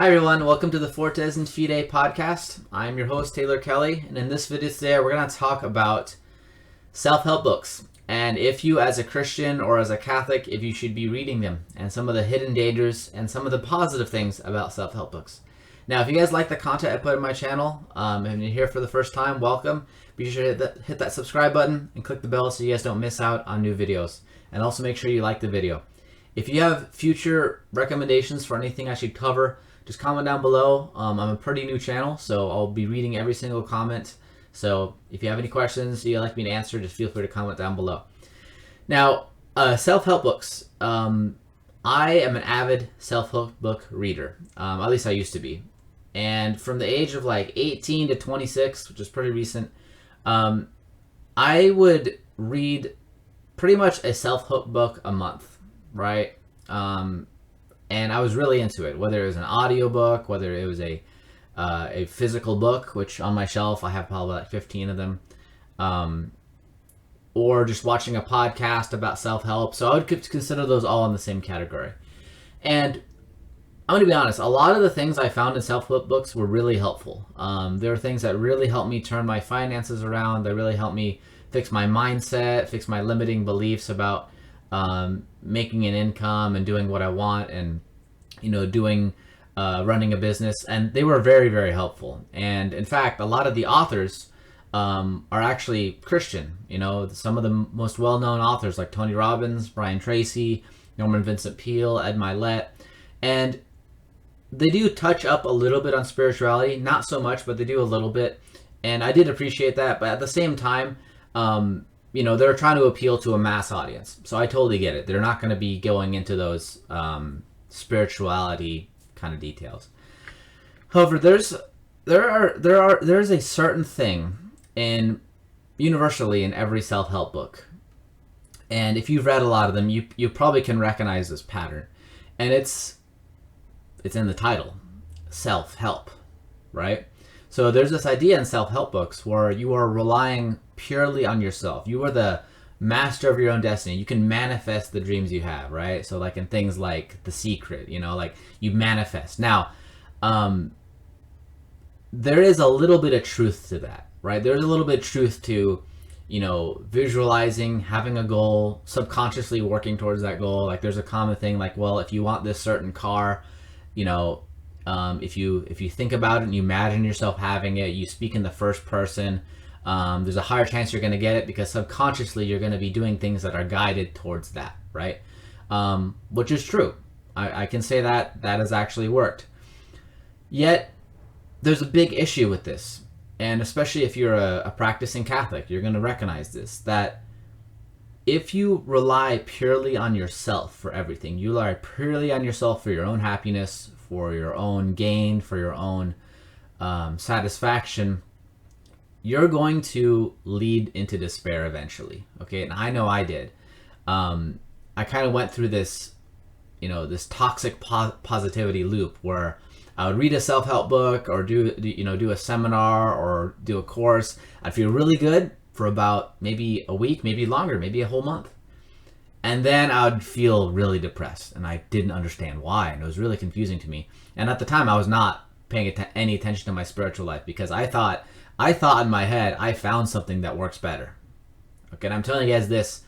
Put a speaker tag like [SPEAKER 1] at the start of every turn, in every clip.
[SPEAKER 1] Hi everyone, welcome to the Fortes and Fide podcast. I'm your host Taylor Kelly, and in this video today we're going to talk about self-help books, and if you as a Christian or as a Catholic, if you should be reading them, and some of the hidden dangers and some of the positive things about self-help books. Now, if you guys like the content I put on my channel, and you're here for the first time, welcome. Be sure to hit that subscribe button and click the bell so you guys don't miss out on new videos. And also make sure you like the video. If you have future recommendations for anything I should cover, just comment down below. I'm a pretty new channel, so I'll be reading every single comment. So if you have any questions you'd like me to answer, just feel free to comment down below. Now, self-help books. I am an avid self-help book reader. At least I used to be. And from the age of like 18 to 26, which is pretty recent, I would read pretty much a self-help book a month, right? And I was really into it, whether it was an audiobook, whether it was a physical book, which on my shelf I have probably like 15 of them, or just watching a podcast about self-help. So I would consider those all in the same category. And I'm going to be honest, a lot of the things I found in self-help books were really helpful. There were things that really helped me turn my finances around, that really helped me fix my mindset, fix my limiting beliefs about making an income and doing what I want, and doing running a business. And they were very, very helpful. And in fact, a lot of the authors are actually Christian. Some of the most well-known authors like Tony Robbins, Brian Tracy, Norman Vincent Peale, Ed Milet, and they do touch up a little bit on spirituality, not so much, but they do a little bit. And I did appreciate that. But at the same time, they're trying to appeal to a mass audience. So I totally get it. They're not going to be going into those spirituality kind of details. However, there's a certain thing universally in every self-help book. And if you've read a lot of them, you probably can recognize this pattern. And it's in the title, self-help, right? So there's this idea in self-help books where you are relying purely on yourself. You are the master of your own destiny. You can manifest the dreams you have, right? So like in things like The Secret, like you manifest. Now, there is a little bit of truth to that, right? There's a little bit of truth to, visualizing, having a goal, subconsciously working towards that goal. Like there's a common thing like, well, if you want this certain car, if you think about it and you imagine yourself having it, you speak in the first person, there's a higher chance you're going to get it because subconsciously you're going to be doing things that are guided towards that, right? Which is true. I can say that has actually worked. Yet, there's a big issue with this. And especially if you're a practicing Catholic, you're going to recognize this, that if you rely purely on yourself for everything, you rely purely on yourself for your own happiness, for your own gain, for your own satisfaction, you're going to lead into despair eventually. Okay, and I know I did. I kind of went through this, this toxic positivity loop where I would read a self-help book or do a seminar or do a course. I'd feel really good for about maybe a week, maybe longer, maybe a whole month. And then I would feel really depressed, and I didn't understand why, and it was really confusing to me. And at the time, I was not paying any attention to my spiritual life because I thought in my head I found something that works better. Okay, and I'm telling you guys this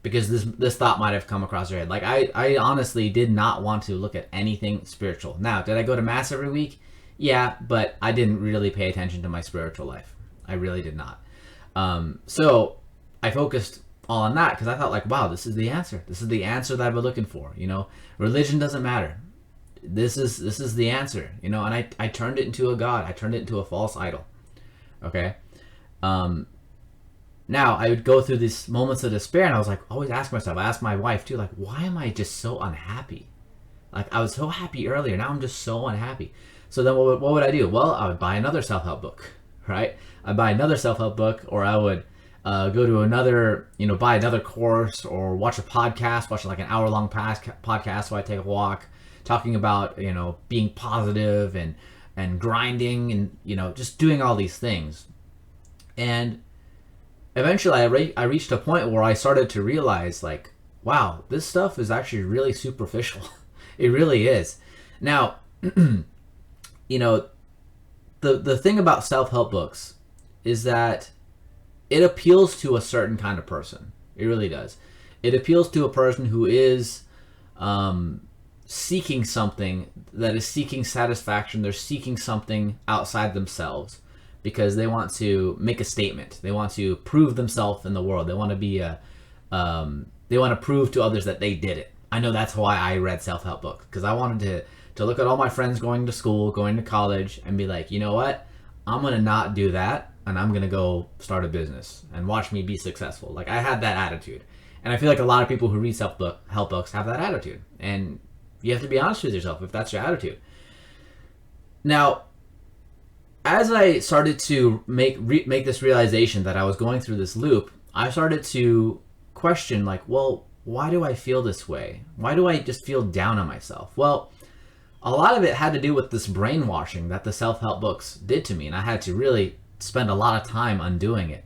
[SPEAKER 1] because this thought might have come across your head. Like I honestly did not want to look at anything spiritual. Now, did I go to mass every week? Yeah, but I didn't really pay attention to my spiritual life. I really did not. So I focused all on that because I thought like, wow, this is the answer. This is the answer that I've been looking for. Religion doesn't matter. This is the answer. And I turned it into a god. I turned it into a false idol. Okay. Now I would go through these moments of despair, and I was like, always ask myself. I asked my wife too, like, why am I just so unhappy? Like I was so happy earlier. Now I'm just so unhappy. So then what would I do? Well, I would buy another self-help book, right? I'd buy another self-help book, or I would go to another, buy another course, or watch a podcast, watch like an hour-long podcast while I take a walk, talking about, being positive and grinding and, just doing all these things. And eventually I reached a point where I started to realize like, wow, this stuff is actually really superficial. It really is. Now, you know, the thing about self-help books is that it appeals to a certain kind of person. It really does. It appeals to a person who is seeking something, that is seeking satisfaction. They're seeking something outside themselves because they want to make a statement. They want to prove themselves in the world. They want to be they want to prove to others that they did it. I know that's why I read self-help books, because I wanted to look at all my friends going to school, going to college, and be like, you know what? I'm going to not do that, and I'm going to go start a business and watch me be successful. Like, I had that attitude. And I feel like a lot of people who read self-help books have that attitude. And you have to be honest with yourself if that's your attitude. Now, as I started to make this realization that I was going through this loop, I started to question, like, well, why do I feel this way? Why do I just feel down on myself? Well, a lot of it had to do with this brainwashing that the self-help books did to me, and I had to really spend a lot of time undoing it.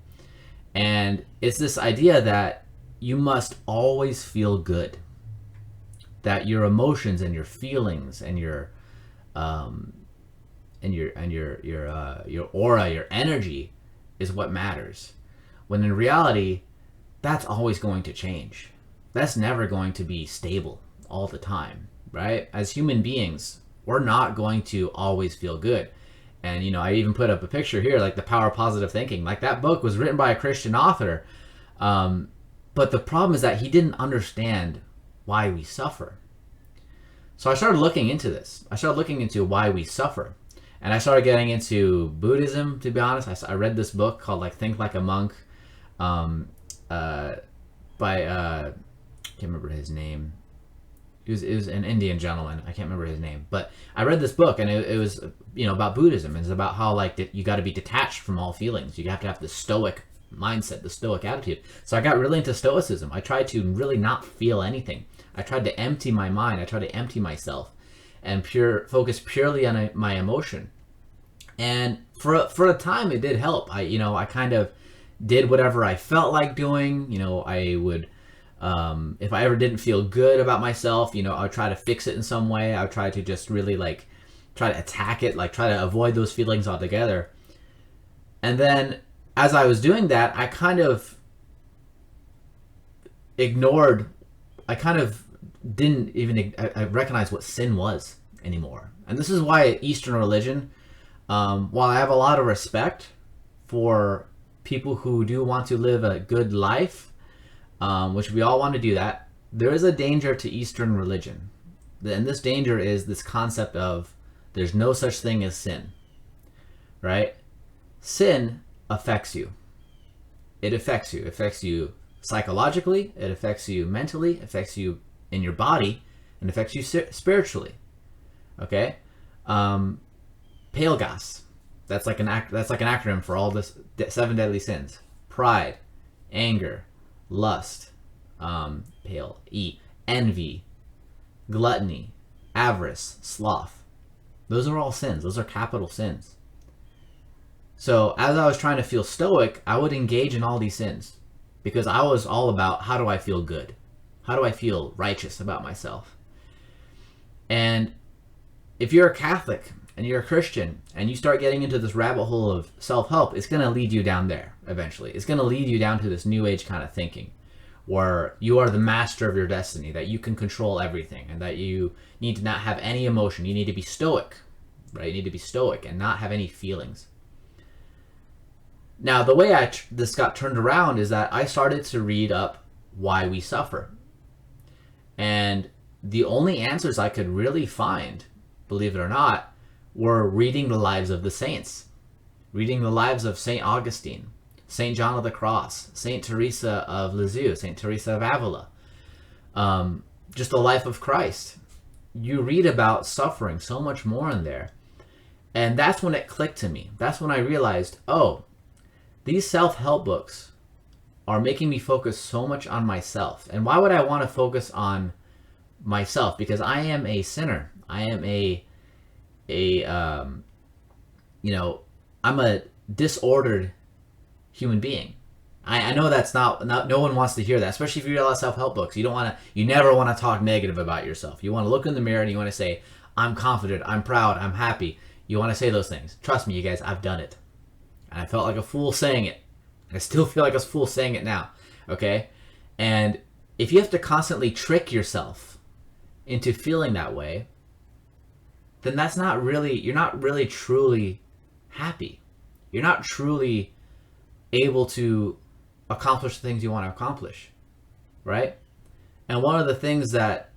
[SPEAKER 1] And it's this idea that you must always feel good, that your emotions and your feelings and your aura, your energy is what matters. When in reality, that's always going to change. That's never going to be stable all the time, right? As human beings, we're not going to always feel good. And, you know, I even put up a picture here, like The Power of Positive Thinking. Like, that book was written by a Christian author. But the problem is that he didn't understand why we suffer. So I started looking into this. I started looking into why we suffer. And I started getting into Buddhism, to be honest. I read this book called, like, Think Like a Monk, by, I can't remember his name. It was an Indian gentleman. I can't remember his name. But I read this book, and it was, you know, about Buddhism. It's about how, like, you got to be detached from all feelings. You have to have the stoic mindset, the stoic attitude. So I got really into stoicism. I tried to really not feel anything. I tried to empty my mind. I tried to empty myself and focus purely on my emotion. And for a time, it did help. I kind of did whatever I felt like doing. You know, I would, if I ever didn't feel good about myself, you know, I would try to fix it in some way. I would try to just really, like, try to attack it, like, try to avoid those feelings altogether. And then as I was doing that, I kind of ignored, I kind of didn't even I recognize what sin was anymore. And this is why Eastern religion, while I have a lot of respect for people who do want to live a good life, which we all want to do that, there is a danger to Eastern religion. And this danger is this concept of there's no such thing as sin, right? Sin affects you. It affects you. It affects you psychologically. It affects you mentally. It affects you in your body, and affects you spiritually. Okay, Pelgas. That's like an acronym for all this 7 deadly sins: pride, anger, lust, envy, gluttony, avarice, sloth. Those are all sins. Those are capital sins. So as I was trying to feel stoic, I would engage in all these sins because I was all about, how do I feel good? How do I feel righteous about myself? And if you're a Catholic and you're a Christian and you start getting into this rabbit hole of self-help, it's going to lead you down there eventually. It's going to lead you down to this new age kind of thinking where you are the master of your destiny, that you can control everything, and that you need to not have any emotion. You need to be stoic, right? You need to be stoic and not have any feelings. Now, the way this got turned around is that I started to read up why we suffer. And the only answers I could really find, believe it or not, were reading the lives of the saints. Reading the lives of St. Augustine, St. John of the Cross, St. Teresa of Lisieux, St. Teresa of Avila. Just the life of Christ. You read about suffering so much more in there. And that's when it clicked to me. That's when I realized, oh, these self-help books are making me focus so much on myself. And why would I want to focus on myself? Because I am a sinner. I am I'm a disordered human being. I know that's not, no one wants to hear that, especially if you read a lot of self-help books. You never want to talk negative about yourself. You want to look in the mirror and you want to say, I'm confident, I'm proud, I'm happy. You want to say those things. Trust me, you guys, I've done it. And I felt like a fool saying it. I still feel like a fool saying it now. Okay? And if you have to constantly trick yourself into feeling that way, then you're not really truly happy. You're not truly able to accomplish the things you want to accomplish, right? And one of the things that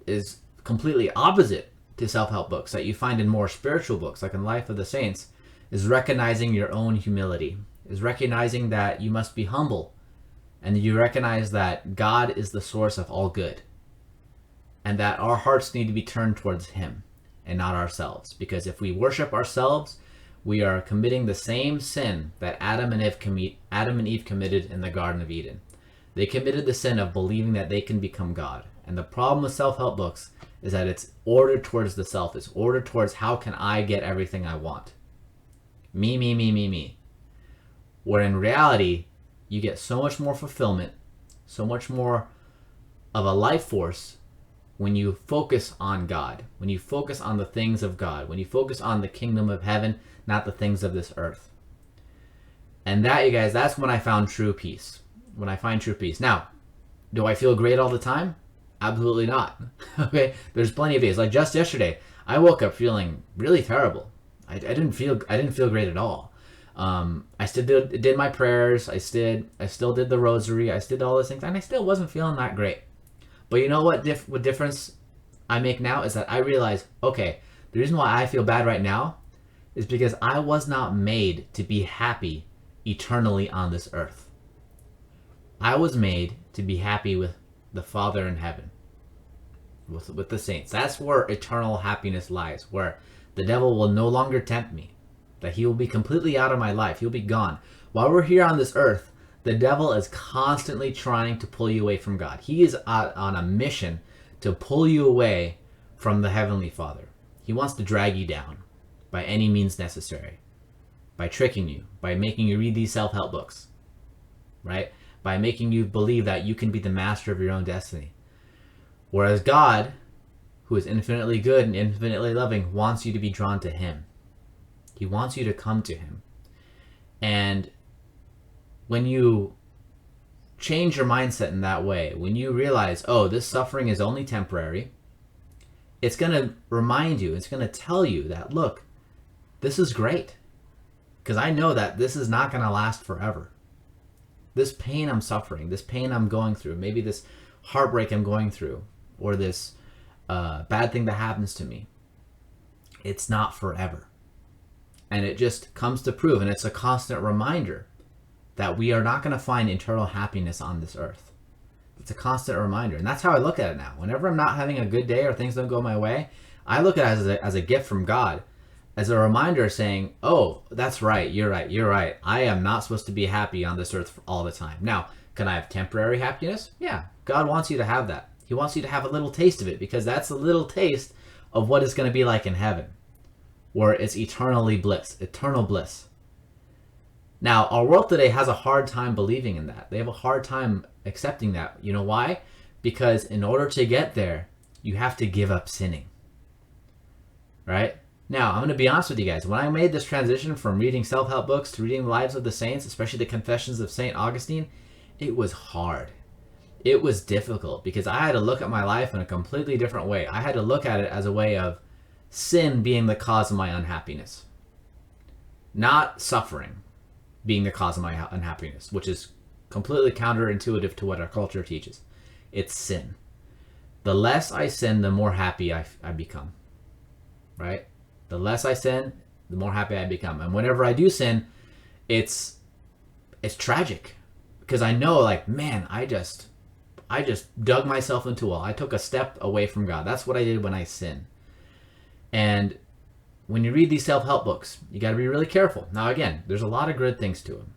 [SPEAKER 1] is completely opposite to self-help books that you find in more spiritual books, like in Life of the Saints, is recognizing your own humility, is recognizing that you must be humble, and you recognize that God is the source of all good, and that our hearts need to be turned towards Him and not ourselves. Because if we worship ourselves, we are committing the same sin that Adam and Eve committed in the Garden of Eden. They committed the sin of believing that they can become God. And the problem with self-help books is that it's ordered towards the self. It's ordered towards how can I get everything I want. Me, me, me, me, me. Where in reality, you get so much more fulfillment, so much more of a life force when you focus on God, when you focus on the things of God, when you focus on the kingdom of heaven, not the things of this earth. And that, you guys, that's when I found true peace. When I find true peace. Now, do I feel great all the time? Absolutely not. Okay, there's plenty of days. Like just yesterday, I woke up feeling really terrible. I didn't feel great at all. I still did my prayers. I still did the rosary. I still did all those things, and I still wasn't feeling that great. But you know what difference I make now is that I realize, okay, the reason why I feel bad right now is because I was not made to be happy eternally on this earth. I was made to be happy with the Father in heaven, with the saints. That's where eternal happiness lies, where the devil will no longer tempt me, that he will be completely out of my life. He'll be gone. While we're here on this earth, the devil is constantly trying to pull you away from God. He is on a mission to pull you away from the Heavenly Father. He wants to drag you down by any means necessary, by tricking you, by making you read these self-help books, right? By making you believe that you can be the master of your own destiny. Whereas God, who is infinitely good and infinitely loving, wants you to be drawn to Him. He wants you to come to Him. And when you change your mindset in that way, when you realize, oh, this suffering is only temporary, it's going to remind you, it's going to tell you that, look, this is great. Because I know that this is not going to last forever. This pain I'm suffering, this pain I'm going through, maybe this heartbreak I'm going through, or this bad thing that happens to me, it's not forever. And it just comes to prove, and it's a constant reminder that we are not going to find eternal happiness on this earth. It's a constant reminder. And that's how I look at it now. Whenever I'm not having a good day or things don't go my way, I look at it as a gift from God, as a reminder saying, oh, that's right, you're right. I am not supposed to be happy on this earth all the time. Now, can I have temporary happiness? Yeah, God wants you to have that. He wants you to have a little taste of it, because that's a little taste of what it's going to be like in heaven, where it's eternal bliss. Now, our world today has a hard time believing in that. They have a hard time accepting that. You know why? Because in order to get there, you have to give up sinning. Right? Now, I'm going to be honest with you guys. When I made this transition from reading self-help books to reading the lives of the saints, especially the Confessions of St. Augustine, it was hard. It was difficult because I had to look at my life in a completely different way. I had to look at it as a way of sin being the cause of my unhappiness, not suffering being the cause of my unhappiness, which is completely counterintuitive to what our culture teaches. It's sin. The less I sin, the more happy I become, right? The less I sin, the more happy I become. And whenever I do sin, it's tragic, because I know, like, man, I just dug myself into a wall. I took a step away from God. That's what I did when I sin. And when you read these self-help books, you got to be really careful. Now, again, there's a lot of good things to them.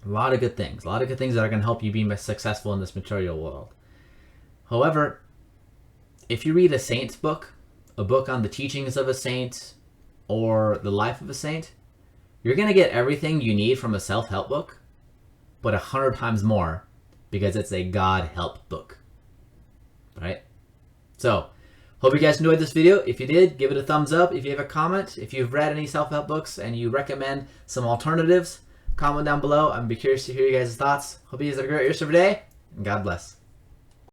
[SPEAKER 1] A lot of good things that are going to help you be successful in this material world. However, if you read a saint's book, a book on the teachings of a saint or the life of a saint, you're going to get everything you need from a self-help book, but 100 times more, because it's a God help book, right? So Hope you guys enjoyed this video. If you did, give it a thumbs up. If you have a comment, if you've read any self-help books and you recommend some alternatives, comment down below. I'd be curious to hear you guys' thoughts. Hope you guys have a great rest of your day, and God bless.